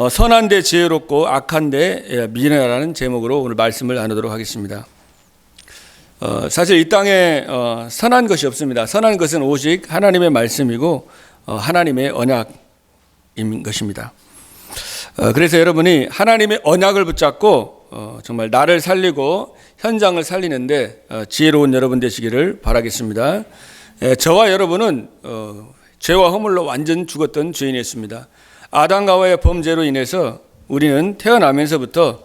선한데 지혜롭고 악한데 미련하라는 제목으로 오늘 말씀을 나누도록 하겠습니다. 사실 이 땅에 선한 것이 없습니다. 선한 것은 오직 하나님의 말씀이고 하나님의 언약인 것입니다. 그래서 여러분이 하나님의 언약을 붙잡고 정말 나를 살리고 현장을 살리는데 지혜로운 여러분 되시기를 바라겠습니다. 저와 여러분은 죄와 허물로 완전 죽었던 죄인이었습니다. 아담과 하와의 범죄로 인해서 우리는 태어나면서부터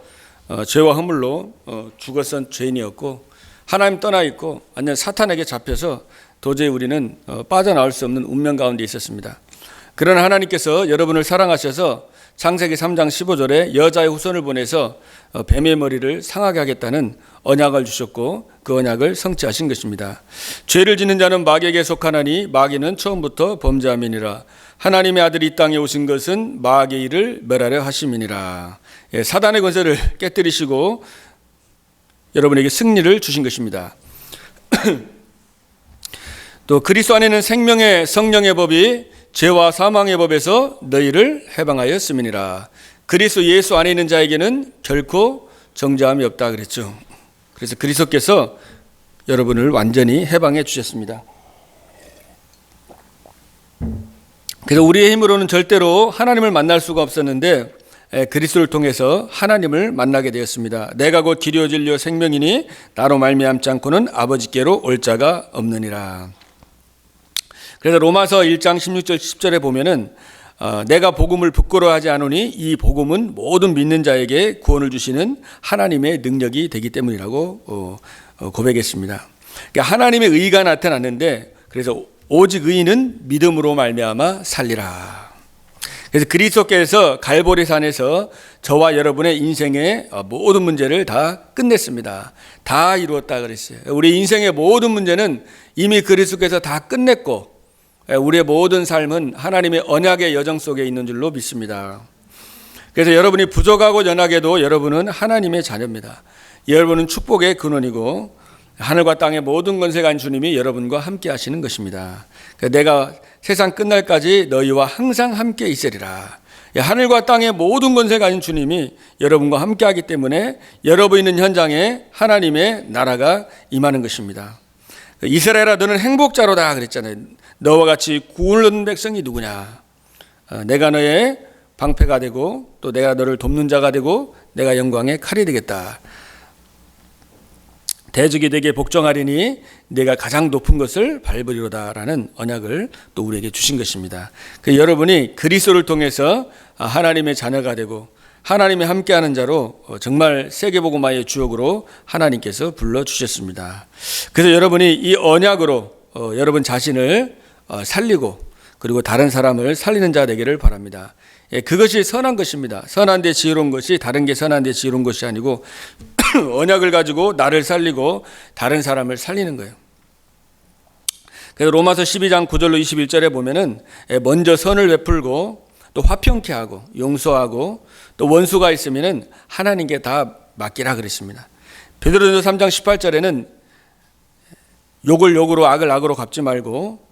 죄와 허물로 죽었던 죄인이었고 하나님 떠나 있고 완전 사탄에게 잡혀서 도저히 우리는 빠져나올 수 없는 운명 가운데 있었습니다. 그러나 하나님께서 여러분을 사랑하셔서 창세기 3장 15절에 여자의 후손을 보내서 뱀의 머리를 상하게 하겠다는 언약을 주셨고 그 언약을 성취하신 것입니다. 죄를 짓는 자는 마귀에게 속하나니 마귀는 처음부터 범죄함이니라. 하나님의 아들이 이 땅에 오신 것은 마귀의 일을 멸하려 하심이니라. 사단의 권세를 깨뜨리시고 여러분에게 승리를 주신 것입니다. 또 그리스도 안에는 생명의 성령의 법이 죄와 사망의 법에서 너희를 해방하였음이니라. 그리스도 예수 안에 있는 자에게는 결코 정죄함이 없다 그랬죠. 그래서 그리스도께서 여러분을 완전히 해방해 주셨습니다. 그래서 우리의 힘으로는 절대로 하나님을 만날 수가 없었는데 그리스도를 통해서 하나님을 만나게 되었습니다. 내가 곧 길이요 진리요 생명이니 나로 말미암지 않고는 아버지께로 올 자가 없느니라. 그래서 로마서 1장 16절 10절에 보면은 내가 복음을 부끄러워하지 않으니 이 복음은 모든 믿는 자에게 구원을 주시는 하나님의 능력이 되기 때문이라고 고백했습니다. 그러니까 하나님의 의가 나타났는데 그래서 오직 의인은 믿음으로 말미암아 살리라. 그래서 그리스도께서 갈보리 산에서 저와 여러분의 인생의 모든 문제를 다 끝냈습니다. 다 이루었다 그랬어요. 우리 인생의 모든 문제는 이미 그리스도께서 다 끝냈고 우리의 모든 삶은 하나님의 언약의 여정 속에 있는 줄로 믿습니다. 그래서 여러분이 부족하고 연약해도 여러분은 하나님의 자녀입니다. 여러분은 축복의 근원이고 하늘과 땅의 모든 권세가 있는 주님이 여러분과 함께 하시는 것입니다. 내가 세상 끝날까지 너희와 항상 함께 있으리라. 하늘과 땅의 모든 권세가 있는 주님이 여러분과 함께 하기 때문에 여러분 있는 현장에 하나님의 나라가 임하는 것입니다. 이스라엘아 너는 행복자로다 그랬잖아요. 너와 같이 구원을 얻는 백성이 누구냐. 내가 너의 방패가 되고 또 내가 너를 돕는 자가 되고 내가 영광의 칼이 되겠다. 대적이 되게 복종하리니 내가 가장 높은 것을 밟으리로다라는 언약을 또 우리에게 주신 것입니다. 여러분이 그리스도를 통해서 하나님의 자녀가 되고 하나님이 함께하는 자로 정말 세계복음화의 주역으로 하나님께서 불러주셨습니다. 그래서 여러분이 이 언약으로 여러분 자신을 살리고 그리고 다른 사람을 살리는 자 되기를 바랍니다. 그것이 선한 것입니다. 선한데 지혜로운 것이 다른 게 선한데 지혜로운 것이 아니고 언약을 가지고 나를 살리고 다른 사람을 살리는 거예요. 그래서 로마서 12장 9절로 21절에 보면은 먼저 선을 베풀고 또 화평케 하고 용서하고 또 원수가 있으면은 하나님께 다 맡기라 그랬습니다. 베드로전서 3장 18절에는 욕을 욕으로 악을 악으로 갚지 말고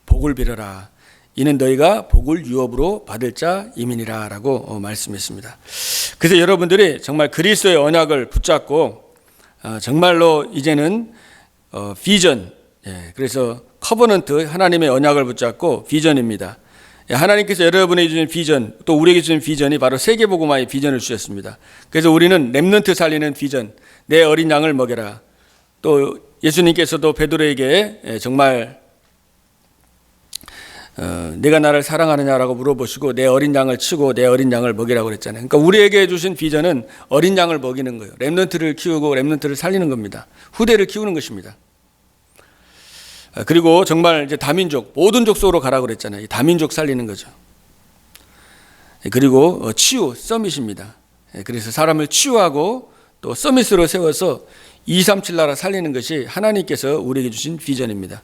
복을 빌어라. 이는 너희가 복을 유업으로 받을 자임이니라 라고 말씀했습니다. 그래서 여러분들이 정말 그리스도의 언약을 붙잡고 정말로 이제는 비전, 그래서 커버넌트 하나님의 언약을 붙잡고 비전입니다. 하나님께서 여러분에게 주신 비전, 또 우리에게 주신 비전이 바로 세계복음화의 비전을 주셨습니다. 그래서 우리는 렘넌트 살리는 비전, 내 어린 양을 먹여라. 또 예수님께서도 베드로에게 정말 내가 나를 사랑하느냐라고 물어보시고 내 어린 양을 치고 내 어린 양을 먹이라고 그랬잖아요. 그러니까 우리에게 주신 비전은 어린 양을 먹이는 거예요. 렘넌트를 키우고 렘넌트를 살리는 겁니다. 후대를 키우는 것입니다. 그리고 정말 이제 다민족, 모든 족속으로 가라고 그랬잖아요. 다민족 살리는 거죠. 그리고 치유, 서밋입니다. 그래서 사람을 치유하고 또 서밋으로 세워서 237 나라 살리는 것이 하나님께서 우리에게 주신 비전입니다.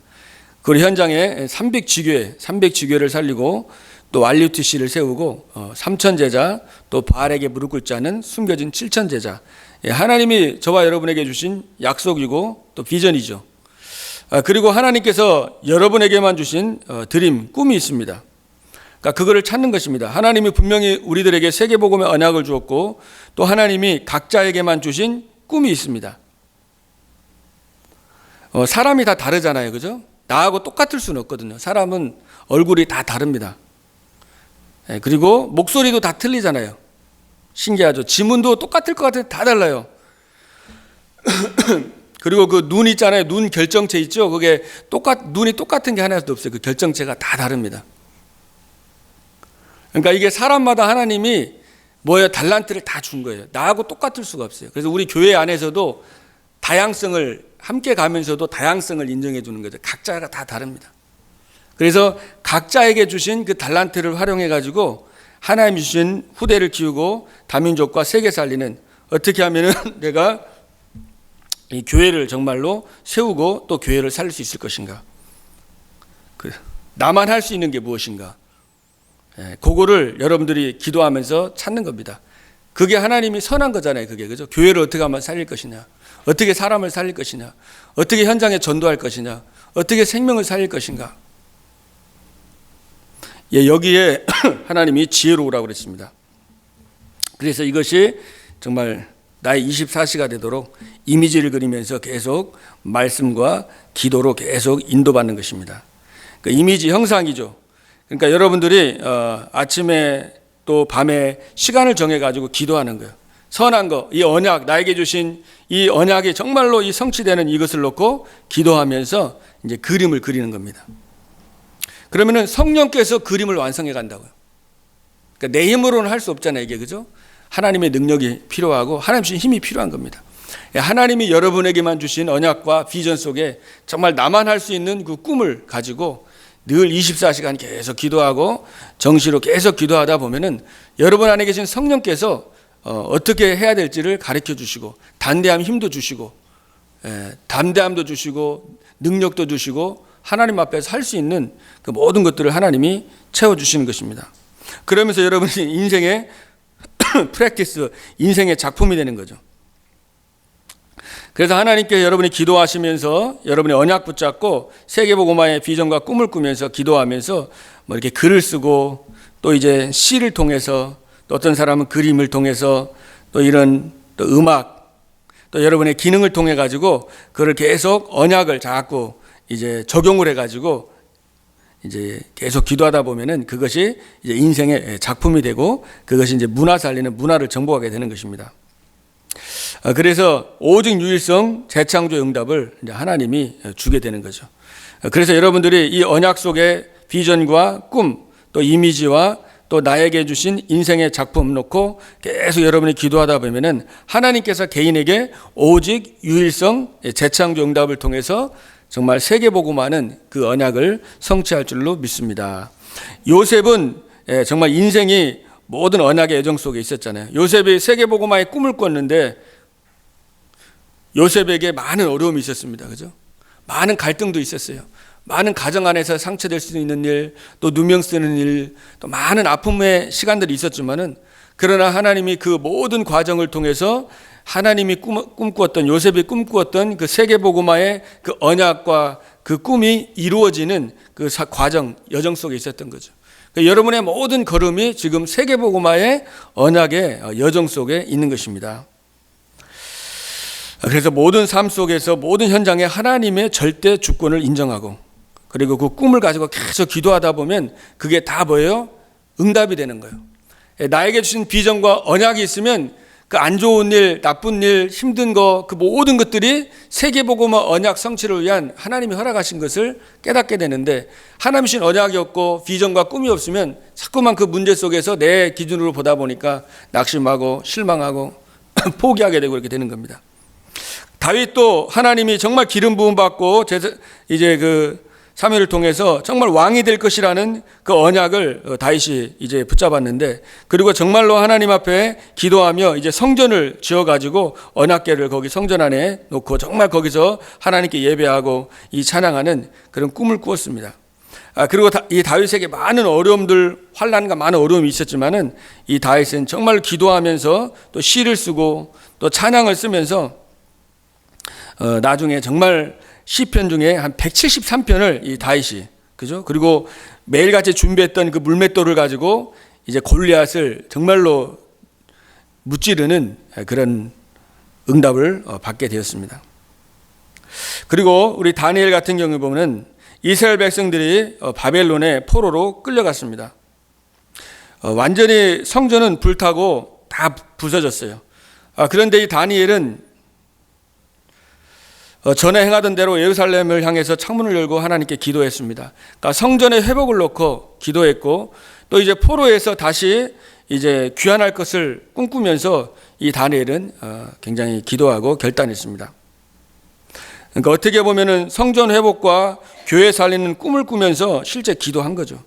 그리고 현장에 300지교회를 살리고 또 RUTC를 세우고 3천 제자 또 바알에게 무릎 꿇지 않은 숨겨진 7천 제자. 하나님이 저와 여러분에게 주신 약속이고 또 비전이죠. 그리고 하나님께서 여러분에게만 주신 드림, 꿈이 있습니다. 그러니까 그거를 찾는 것입니다. 하나님이 분명히 우리들에게 세계복음의 언약을 주었고 또 하나님이 각자에게만 주신 꿈이 있습니다. 사람이 다 다르잖아요. 그죠? 나하고 똑같을 수는 없거든요. 사람은 얼굴이 다 다릅니다. 그리고 목소리도 다 틀리잖아요. 신기하죠? 지문도 똑같을 것 같은데 다 달라요. 그리고 그 눈 있잖아요. 눈 결정체 있죠? 그게 눈이 똑같은 게 하나도 없어요. 그 결정체가 다 다릅니다. 그러니까 이게 사람마다 하나님이 달란트를 다 준 거예요. 나하고 똑같을 수가 없어요. 그래서 우리 교회 안에서도 다양성을 함께 가면서도 다양성을 인정해 주는 거죠. 각자가 다 다릅니다. 그래서 각자에게 주신 그 달란트를 활용해 가지고 하나님이 주신 후대를 키우고 다민족과 세계 살리는, 어떻게 하면은 내가 이 교회를 정말로 세우고 또 교회를 살릴 수 있을 것인가. 나만 할 수 있는 게 무엇인가. 그거를 여러분들이 기도하면서 찾는 겁니다. 그게 하나님이 선한 거잖아요. 그게, 그죠? 교회를 어떻게 하면 살릴 것이냐, 어떻게 사람을 살릴 것이냐, 어떻게 현장에 전도할 것이냐, 어떻게 생명을 살릴 것인가. 여기에 하나님이 지혜로우라고 그랬습니다. 그래서 이것이 정말 나의 24시가 되도록 이미지를 그리면서 계속 말씀과 기도로 계속 인도받는 것입니다. 그 이미지 형상이죠. 그러니까 여러분들이 아침에 또 밤에 시간을 정해가지고 기도하는 거예요. 선한 거, 이 언약, 나에게 주신 이 언약이 정말로 이 성취되는 이것을 놓고 기도하면서 이제 그림을 그리는 겁니다. 그러면은 성령께서 그림을 완성해 간다고요. 그러니까 내 힘으로는 할 수 없잖아요, 이게, 그죠? 하나님의 능력이 필요하고 하나님 주신 힘이 필요한 겁니다. 하나님이 여러분에게만 주신 언약과 비전 속에 정말 나만 할 수 있는 그 꿈을 가지고 늘 24시간 계속 기도하고 정시로 계속 기도하다 보면은 여러분 안에 계신 성령께서 어떻게 해야 될지를 가르쳐 주시고 담대함, 힘도 주시고 담대함도 주시고 능력도 주시고 하나님 앞에서 할 수 있는 그 모든 것들을 하나님이 채워주시는 것입니다. 그러면서 여러분이 인생의 프랙티스, 인생의 작품이 되는 거죠. 그래서 하나님께 여러분이 기도하시면서 여러분의 언약 붙잡고 세계복음화의 비전과 꿈을 꾸면서 기도하면서 이렇게 글을 쓰고 또 이제 시를 통해서 또 어떤 사람은 그림을 통해서 또 이런 또 음악 또 여러분의 기능을 통해 가지고 그걸 계속 언약을 자꾸 이제 적용을 해 가지고 이제 계속 기도하다 보면은 그것이 이제 인생의 작품이 되고 그것이 이제 문화 살리는 문화를 정복하게 되는 것입니다. 그래서 오직 유일성 재창조 응답을 이제 하나님이 주게 되는 거죠. 그래서 여러분들이 이 언약 속에 비전과 꿈, 또 이미지와 또 나에게 주신 인생의 작품 놓고 계속 여러분이 기도하다 보면은 하나님께서 개인에게 오직 유일성 재창조 응답을 통해서 정말 세계복음화는 그 언약을 성취할 줄로 믿습니다. 요셉은 정말 인생이 모든 언약의 여정 속에 있었잖아요. 요셉이 세계복음화의 꿈을 꿨는데 요셉에게 많은 어려움이 있었습니다. 그죠? 많은 갈등도 있었어요. 많은 가정 안에서 상처될 수 있는 일, 또 누명 쓰는 일, 또 많은 아픔의 시간들이 있었지만은 그러나 하나님이 그 모든 과정을 통해서 하나님이 꿈꾸었던 요셉이 꿈꾸었던 그 세계복음화의 그 언약과 그 꿈이 이루어지는 그 과정, 여정 속에 있었던 거죠. 그러니까 여러분의 모든 걸음이 지금 세계복음화의 언약의 여정 속에 있는 것입니다. 그래서 모든 삶 속에서 모든 현장에 하나님의 절대 주권을 인정하고 그리고 그 꿈을 가지고 계속 기도하다 보면 그게 다 뭐예요? 응답이 되는 거예요. 나에게 주신 비전과 언약이 있으면 그 안 좋은 일, 나쁜 일, 힘든 거, 그 모든 것들이 세계복음화 언약 성취를 위한 하나님이 허락하신 것을 깨닫게 되는데 하나님 주신 언약이 없고 비전과 꿈이 없으면 자꾸만 그 문제 속에서 내 기준으로 보다 보니까 낙심하고 실망하고 포기하게 되고 이렇게 되는 겁니다. 다윗도 하나님이 정말 기름 부음 받고 이제 그 사무엘을 통해서 정말 왕이 될 것이라는 그 언약을 다윗이 이제 붙잡았는데 그리고 정말로 하나님 앞에 기도하며 이제 성전을 지어가지고 언약궤를 거기 성전 안에 놓고 정말 거기서 하나님께 예배하고 이 찬양하는 그런 꿈을 꾸었습니다. 그리고 이 다윗에게 많은 어려움들, 환난과 많은 어려움이 있었지만은 이 다윗은 정말 기도하면서 또 시를 쓰고 또 찬양을 쓰면서 나중에 정말 시편 중에 한 173편을 이 다윗이, 그죠? 그리고 매일같이 준비했던 그 물맷돌을 가지고 이제 골리앗을 정말로 무찌르는 그런 응답을 받게 되었습니다. 그리고 우리 다니엘 같은 경우에 보면 이스라엘 백성들이 바벨론의 포로로 끌려갔습니다. 완전히 성전은 불타고 다 부서졌어요. 그런데 이 다니엘은 전에 행하던 대로 예루살렘을 향해서 창문을 열고 하나님께 기도했습니다. 그러니까 성전의 회복을 놓고 기도했고, 또 이제 포로에서 다시 이제 귀환할 것을 꿈꾸면서 이 다니엘은 굉장히 기도하고 결단했습니다. 그러니까 어떻게 보면은 성전 회복과 교회 살리는 꿈을 꾸면서 실제 기도한 거죠.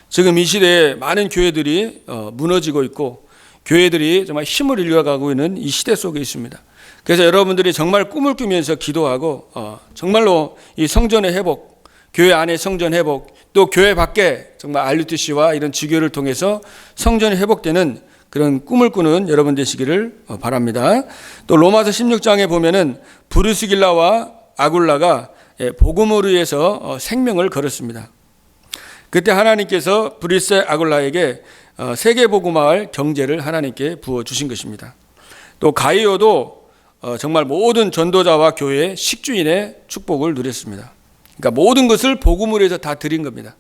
지금 이 시대에 많은 교회들이 무너지고 있고, 교회들이 정말 힘을 잃어가고 있는 이 시대 속에 있습니다. 그래서 여러분들이 정말 꿈을 꾸면서 기도하고 정말로 이 성전의 회복, 교회 안의 성전 회복, 또 교회 밖에 정말 RUTC와 이런 지교를 통해서 성전이 회복되는 그런 꿈을 꾸는 여러분 되시기를 바랍니다. 또 로마서 16장에 보면은 브루스길라와 아굴라가 복음으로 위해서 생명을 걸었습니다. 그때 하나님께서 브리스 아굴라에게 세계복음화할 경제를 하나님께 부어주신 것입니다. 또 가이오도 정말 모든 전도자와 교회의 식주인의 축복을 누렸습니다. 그러니까 모든 것을 복음으로 해서 다 드린 겁니다.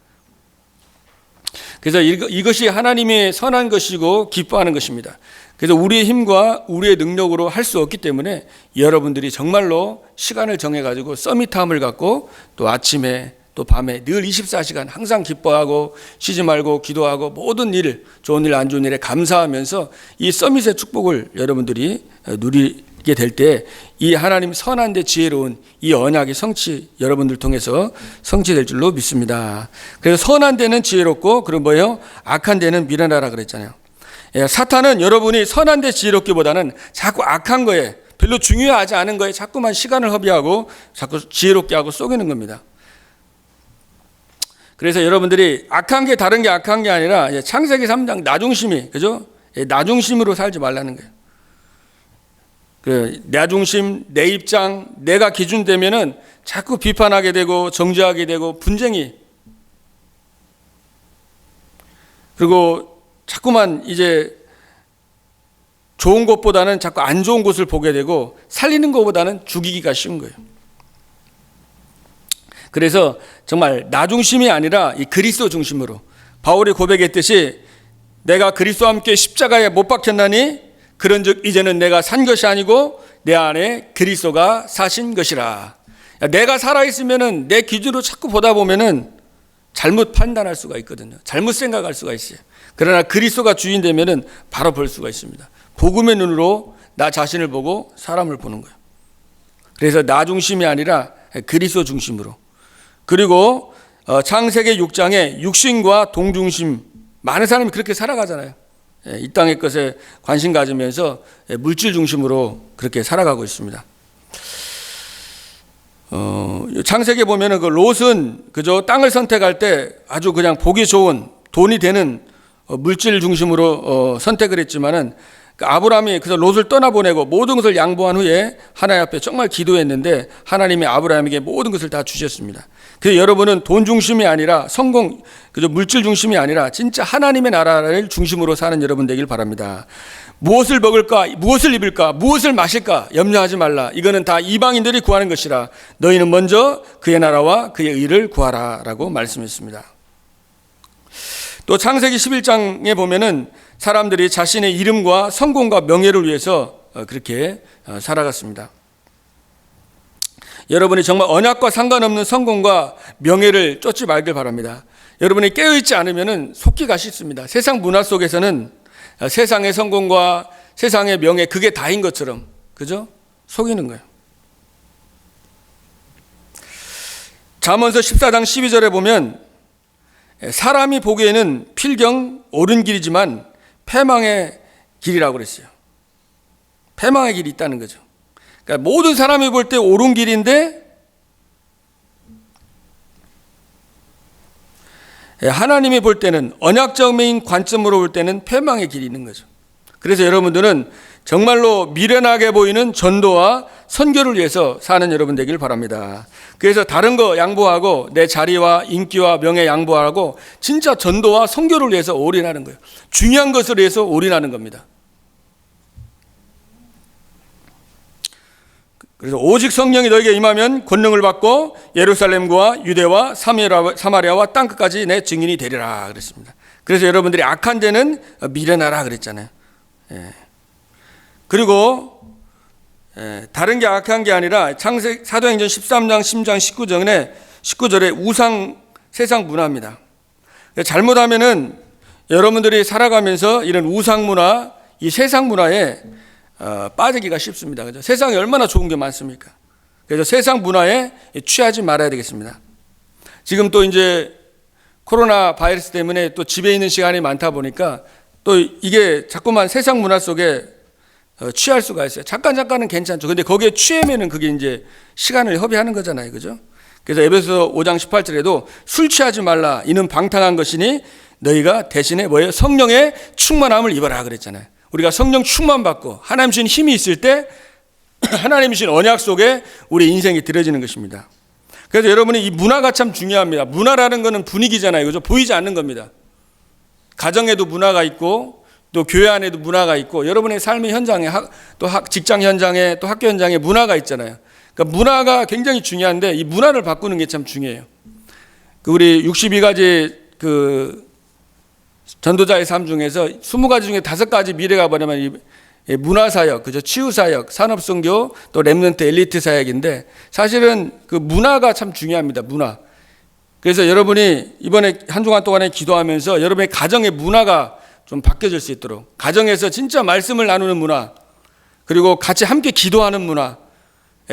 그래서 이것이 하나님의 선한 것이고 기뻐하는 것입니다. 그래서 우리의 힘과 우리의 능력으로 할 수 없기 때문에 여러분들이 정말로 시간을 정해가지고 서밋함을 갖고 또 아침에 또 밤에 늘 24시간 항상 기뻐하고 쉬지 말고 기도하고 모든 일, 좋은 일 안 좋은 일에 감사하면서 이 서밋의 축복을 여러분들이 누리게 될 때 이 하나님 선한 데 지혜로운 이 언약의 성취 여러분들 통해서 성취될 줄로 믿습니다. 그래서 선한 데는 지혜롭고 그럼 뭐예요? 악한 데는 미련하라 그랬잖아요. 사탄은 여러분이 선한 데 지혜롭기보다는 자꾸 악한 거에 별로 중요하지 않은 거에 자꾸만 시간을 허비하고 자꾸 지혜롭게 하고 속이는 겁니다. 그래서 여러분들이 악한 게 다른 게 악한 게 아니라 창세기 3장 나중심이, 그죠? 나중심으로 살지 말라는 거예요. 나중심, 내 입장, 내가 기준 되면은 자꾸 비판하게 되고 정죄하게 되고 분쟁이, 그리고 자꾸만 이제 좋은 것보다는 자꾸 안 좋은 것을 보게 되고 살리는 것보다는 죽이기가 쉬운 거예요. 그래서 정말 나 중심이 아니라 이 그리스도 중심으로 바울이 고백했듯이 내가 그리스도와 함께 십자가에 못 박혔나니 그런즉 이제는 내가 산 것이 아니고 내 안에 그리스도가 사신 것이라. 내가 살아있으면은 내 기준으로 자꾸 보다 보면은 잘못 판단할 수가 있거든요. 잘못 생각할 수가 있어요. 그러나 그리스도가 주인 되면은 바로 볼 수가 있습니다. 복음의 눈으로 나 자신을 보고 사람을 보는 거예요. 그래서 나 중심이 아니라 그리스도 중심으로. 그리고 창세기 6장에 육신과 동중심, 많은 사람이 그렇게 살아가잖아요. 이 땅의 것에 관심 가지면서 물질 중심으로 그렇게 살아가고 있습니다. 창세기에 보면은 그 롯은 그저 땅을 선택할 때 아주 그냥 보기 좋은 돈이 되는 물질 중심으로 선택을 했지만은 아브라함이 그래서 롯을 떠나보내고 모든 것을 양보한 후에 하나님 앞에 정말 기도했는데 하나님이 아브라함에게 모든 것을 다 주셨습니다. 그래서 여러분은 돈 중심이 아니라 성공, 그저 물질 중심이 아니라 진짜 하나님의 나라를 중심으로 사는 여러분 되길 바랍니다. 무엇을 먹을까, 무엇을 입을까, 무엇을 마실까 염려하지 말라. 이거는 다 이방인들이 구하는 것이라. 너희는 먼저 그의 나라와 그의 의를 구하라 라고 말씀했습니다. 또 창세기 11장에 보면은 사람들이 자신의 이름과 성공과 명예를 위해서 그렇게 살아갔습니다. 여러분이 정말 언약과 상관없는 성공과 명예를 쫓지 말길 바랍니다. 여러분이 깨어있지 않으면 속기가 쉽습니다. 세상 문화 속에서는 세상의 성공과 세상의 명예 그게 다인 것처럼, 그죠? 속이는 거예요. 잠언서 14장 12절에 보면 사람이 보기에는 필경 옳은 길이지만 패망의 길이라고 그랬어요. 패망의 길이 있다는 거죠. 그러니까 모든 사람이 볼 때 옳은 길인데 하나님이 볼 때는 언약적인 관점으로 볼 때는 패망의 길이 있는 거죠. 그래서 여러분들은 정말로 미련하게 보이는 전도와 선교를 위해서 사는 여러분 되길 바랍니다. 그래서 다른 거 양보하고 내 자리와 인기와 명예 양보하고 진짜 전도와 선교를 위해서 올인하는 거예요. 중요한 것을 위해서 올인하는 겁니다. 그래서 오직 성령이 너에게 임하면 권능을 받고 예루살렘과 유대와 사마리아와 땅끝까지 내 증인이 되리라 그랬습니다. 그래서 여러분들이 악한 데는 미련하라 그랬잖아요. 그리고 다른 게 악한 게 아니라 창세기 사도행전 13장 10장 19절에 우상 세상 문화입니다. 잘못하면은 여러분들이 살아가면서 이런 우상 문화, 이 세상 문화에 빠지기가 쉽습니다. 그죠? 세상에 얼마나 좋은 게 많습니까? 그래서 세상 문화에 취하지 말아야 되겠습니다. 지금 또 이제 코로나 바이러스 때문에 또 집에 있는 시간이 많다 보니까 또 이게 자꾸만 세상 문화 속에 취할 수가 있어요. 잠깐은 괜찮죠. 근데 거기에 취하면은 그게 이제 시간을 허비하는 거잖아요. 그죠? 그래서 에베소 5장 18절에도 술 취하지 말라. 이는 방탕한 것이니 너희가 대신에 뭐예요? 성령의 충만함을 입어라 그랬잖아요. 우리가 성령 충만 받고 하나님 주신 힘이 있을 때 하나님 주신 언약 속에 우리 인생이 들어지는 것입니다. 그래서 여러분이 이 문화가 참 중요합니다. 문화라는 것은 분위기잖아요. 그죠? 보이지 않는 겁니다. 가정에도 문화가 있고 또 교회 안에도 문화가 있고 여러분의 삶의 현장에 또 직장 현장에 또 학교 현장에 문화가 있잖아요. 그러니까 문화가 굉장히 중요한데 이 문화를 바꾸는 게 참 중요해요. 우리 62가지 전도자의 삶 중에서 20가지 중에 5가지 미래가 뭐냐면 이 문화사역, 그죠? 치유사역, 산업선교, 또 렘넌트 엘리트 사역인데 사실은 그 문화가 참 중요합니다. 문화. 그래서 여러분이 이번에 한 주간 동안에 기도하면서 여러분의 가정의 문화가 좀 바뀌어질 수 있도록 가정에서 진짜 말씀을 나누는 문화, 그리고 같이 함께 기도하는 문화,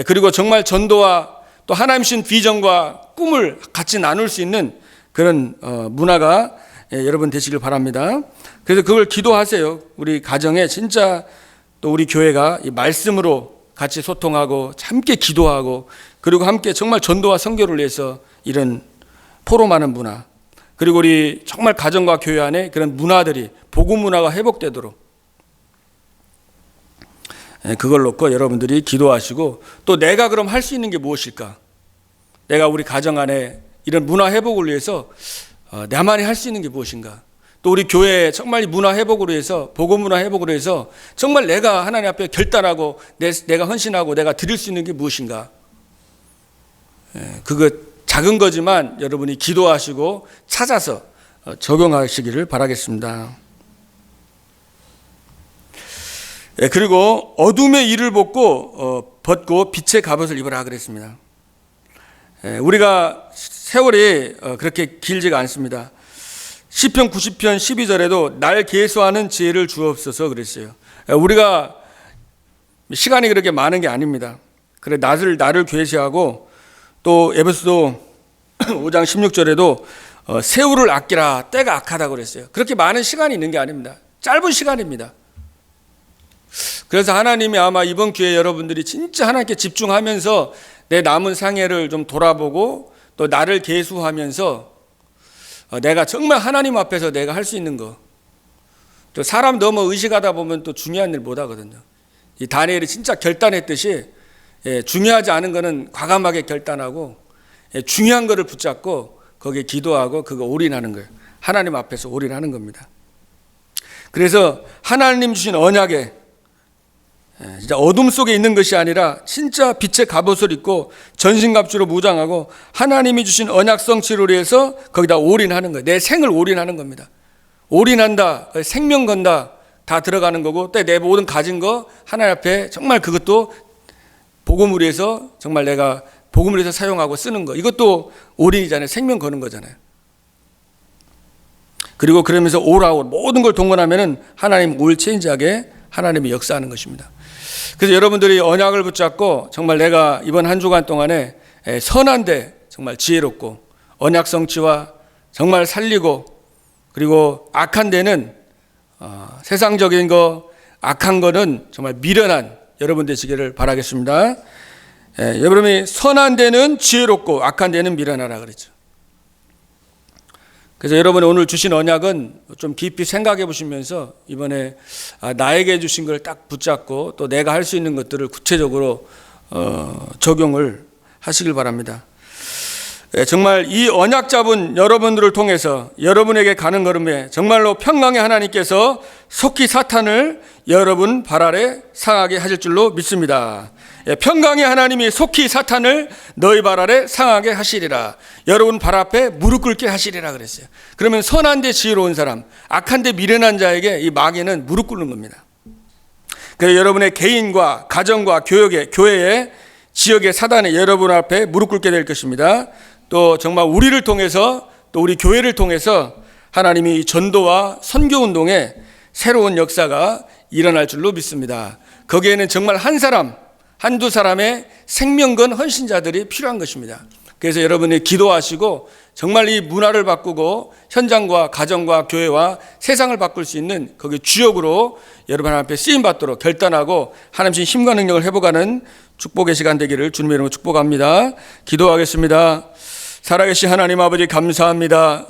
그리고 정말 전도와 또 하나님 주신 비전과 꿈을 같이 나눌 수 있는 그런 문화가 여러분 되시길 바랍니다. 그래서 그걸 기도하세요. 우리 가정에 진짜 또 우리 교회가 이 말씀으로 같이 소통하고 함께 기도하고 그리고 함께 정말 전도와 선교를 위해서 이런 포럼하는 문화, 그리고 우리 정말 가정과 교회 안에 그런 문화들이 복음 문화가 회복되도록 그걸 놓고 여러분들이 기도하시고 또 내가 그럼 할 수 있는 게 무엇일까? 내가 우리 가정 안에 이런 문화 회복을 위해서 나만이 할 수 있는 게 무엇인가? 또 우리 교회 정말 이 문화 회복으로 해서 복음 문화 회복으로 해서 정말 내가 하나님 앞에 결단하고 내가 헌신하고 내가 드릴 수 있는 게 무엇인가? 그거 작은 거지만 여러분이 기도하시고 찾아서 적용하시기를 바라겠습니다. 그리고 어둠의 일을 벗고 빛의 갑옷을 입으라 그랬습니다. 우리가 세월이 그렇게 길지가 않습니다. 시편 90편 12절에도 날 계수하는 지혜를 주옵소서 그랬어요. 우리가 시간이 그렇게 많은 게 아닙니다. 그래 나를 계시하고 또 에베소서 5장 16절에도 세월을 아끼라 때가 악하다고 그랬어요. 그렇게 많은 시간이 있는 게 아닙니다. 짧은 시간입니다. 그래서 하나님이 아마 이번 기회에 여러분들이 진짜 하나님께 집중하면서 내 남은 상해를 좀 돌아보고 또 나를 계수하면서 내가 정말 하나님 앞에서 내가 할 수 있는 거, 또 사람 너무 의식하다 보면 또 중요한 일 못 하거든요. 이 다니엘이 진짜 결단했듯이 중요하지 않은 거는 과감하게 결단하고 중요한 거를 붙잡고 거기에 기도하고 그거 올인하는 거예요. 하나님 앞에서 올인하는 겁니다. 그래서 하나님 주신 언약에 진짜 어둠 속에 있는 것이 아니라 진짜 빛의 갑옷을 입고 전신갑주로 무장하고 하나님이 주신 언약 성취를 위해서 거기다 올인하는 거예요. 내 생을 올인하는 겁니다. 올인한다, 생명 건다 다 들어가는 거고 또 내 모든 가진 거 하나님 앞에 정말 그것도 복음을 위해서 정말 내가 복음을 위해서 사용하고 쓰는 거, 이것도 올인이잖아요. 생명 거는 거잖아요. 그리고 그러면서 올아웃 모든 걸 동원하면은 하나님 올 체인지하게 하나님이 역사하는 것입니다. 그래서 여러분들이 언약을 붙잡고 정말 내가 이번 한 주간 동안에 선한데 정말 지혜롭고 언약 성취와 정말 살리고 그리고 악한 데는 세상적인 거 악한 거는 정말 미련한 여러분 되시기를 바라겠습니다. 여러분이 선한 데는 지혜롭고 악한 데는 미련하라 그랬죠. 그래서 여러분이 오늘 주신 언약은 좀 깊이 생각해 보시면서 이번에 나에게 주신 걸 딱 붙잡고 또 내가 할 수 있는 것들을 구체적으로 적용을 하시길 바랍니다. 정말 이 언약 잡은 여러분들을 통해서 여러분에게 가는 걸음에 정말로 평강의 하나님께서 속히 사탄을 여러분 발 아래 상하게 하실 줄로 믿습니다. 평강의 하나님이 속히 사탄을 너희 발 아래 상하게 하시리라. 여러분 발 앞에 무릎 꿇게 하시리라 그랬어요. 그러면 선한 데 지혜로운 사람, 악한 데 미련한 자에게 이 마귀는 무릎 꿇는 겁니다. 그래서 여러분의 개인과 가정과 교회에 지역의 사단에 여러분 앞에 무릎 꿇게 될 것입니다. 또 정말 우리를 통해서 또 우리 교회를 통해서 하나님이 전도와 선교 운동에 새로운 역사가 일어날 줄로 믿습니다. 거기에는 정말 한 사람, 한두 사람의 생명 건 헌신자들이 필요한 것입니다. 그래서 여러분이 기도하시고 정말 이 문화를 바꾸고 현장과 가정과 교회와 세상을 바꿀 수 있는 거기 주역으로 여러분 앞에 쓰임 받도록 결단하고 하나님의 힘과 능력을 회복하는 축복의 시간 되기를 주님의 이름으로 축복합니다. 기도하겠습니다. 살아계신 하나님 아버지 감사합니다.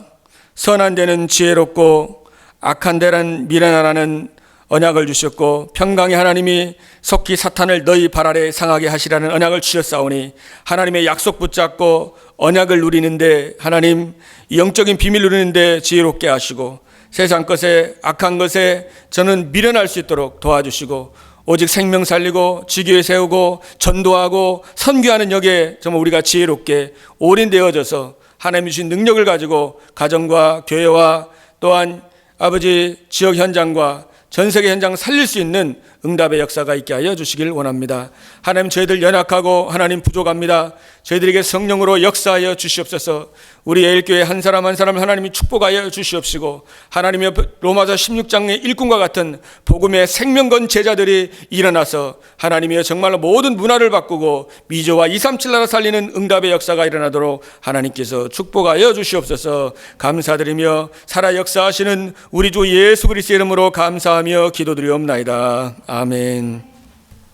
선한 데는 지혜롭고 악한 데는 미련하라는 언약을 주셨고 평강의 하나님이 속히 사탄을 너희 발 아래 상하게 하시라는 언약을 주셨사오니 하나님의 약속 붙잡고 언약을 누리는데 하나님 영적인 비밀을 누리는데 지혜롭게 하시고 세상 것에 악한 것에 저는 미련할 수 있도록 도와주시고 오직 생명 살리고 지교회 세우고 전도하고 선교하는 역에 정말 우리가 지혜롭게 올인되어져서 하나님 주신 능력을 가지고 가정과 교회와 또한 아버지 지역 현장과 전 세계 현장 살릴 수 있는 응답의 역사가 있게 하여 주시길 원합니다. 하나님 저희들 연약하고 하나님 부족합니다. 저희들에게 성령으로 역사하여 주시옵소서. 우리 예일교회 한 사람 한 사람을 하나님이 축복하여 주시옵시고 하나님의 로마서 16장의 일꾼과 같은 복음의 생명건 제자들이 일어나서 하나님이여 정말로 모든 문화를 바꾸고 미조와 237 나라 살리는 응답의 역사가 일어나도록 하나님께서 축복하여 주시옵소서. 감사드리며 살아 역사하시는 우리 주 예수 그리스도의 이름으로 감사하며 기도드리옵나이다. 아멘.